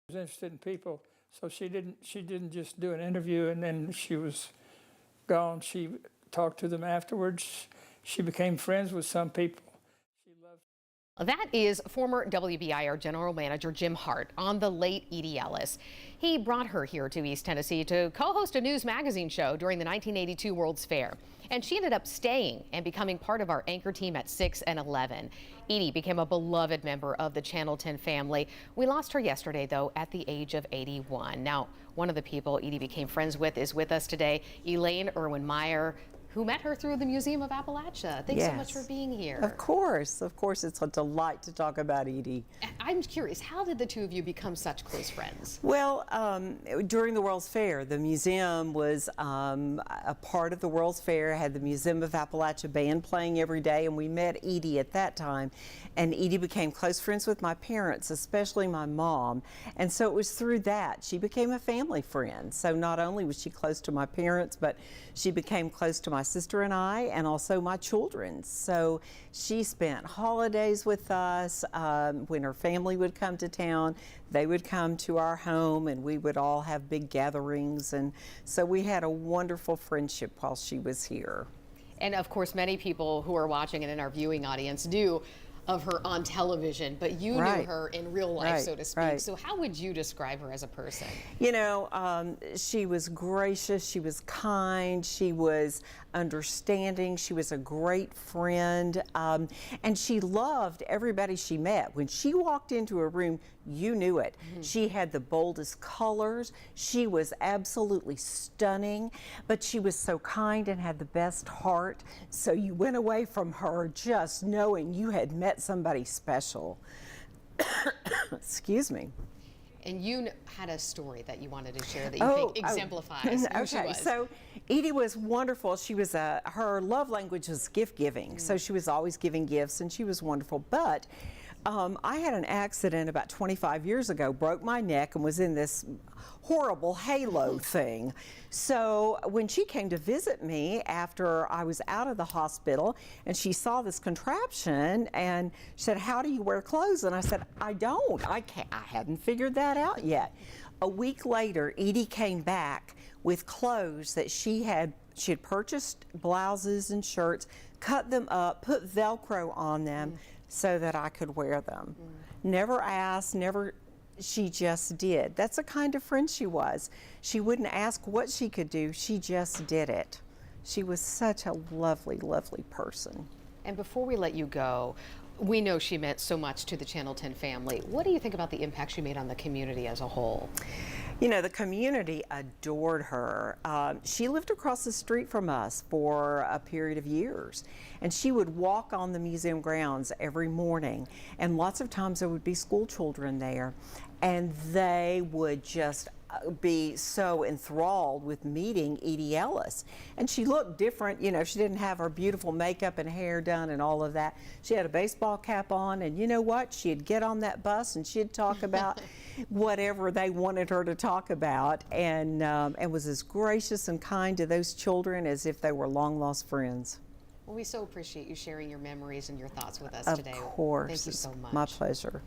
Was interested in people, so she didn't just do an interview and then she was gone. She talked to them afterwards. She became friends with some people. She loved. That is former WBIR General Manager Jim Hart on the late Edye Ellis. He brought her here to East Tennessee to co-host a news magazine show during the 1982 World's Fair. And she ended up staying and becoming part of our anchor team at 6 and 11. Edye became a beloved member of the Channel 10 family. We lost her yesterday, though, at the age of 81. Now, one of the people Edye became friends with is with us today, Elaine Irwin-Meyer, who met her through the Museum of Appalachia. Thanks so much for being here. Of course, it's a delight to talk about Edye. I'm curious, how did the two of you become such close friends? Well, during the World's Fair, the museum was a part of the World's Fair, had the Museum of Appalachia band playing every day, and we met Edye at that time. And Edye became close friends with my parents, especially my mom. And so it was through that she became a family friend. So not only was she close to my parents, but she became close to my sister and I, and also my children. So she spent holidays with us. When her family would come to town, they would come to our home and we would all have big gatherings. And so we had a wonderful friendship while she was here. And of course, many people who are watching and in our viewing audience knew of her on television, but you knew her in real life, so to speak. So how would you describe her as a person? You know, she was gracious, she was kind, she was understanding, she was a great friend, and she loved everybody she met. When she walked into a room, you knew it. She had the boldest colors, she was absolutely stunning, but she was so kind and had the best heart, so you went away from her just knowing you had met somebody special. Excuse me. And you had a story that you wanted to share that you think exemplifies who she was. So Edye was wonderful. She was her love language was gift giving. So she was always giving gifts and she was wonderful. But I had an accident about 25 years ago, broke my neck and was in this horrible halo thing. So when she came to visit me after I was out of the hospital and she saw this contraption and she said, "How do you wear clothes?" And I said, "I don't. I hadn't figured that out yet." A week later, Edye came back with clothes that she had purchased, blouses and shirts, cut them up, put Velcro on them so that I could wear them. Never asked, she just did. That's the kind of friend she was. She wouldn't ask what she could do, she just did it. She was such a lovely, lovely person. And before we let you go, we know she meant so much to the Channel 10 family. What do you think about the impact she made on the community as a whole? You know, the community adored her. She lived across the street from us for a period of years, and she would walk on the museum grounds every morning, and lots of times there would be school children there, and they would just be so enthralled with meeting Edye Ellis. And she looked different, you know, she didn't have her beautiful makeup and hair done and all of that. She had a baseball cap on, and you know what? She'd get on that bus and she'd talk about whatever they wanted her to talk about, and was as gracious and kind to those children as if they were long-lost friends. Well, we so appreciate you sharing your memories and your thoughts with us today. Of course. Thank you so much. My pleasure.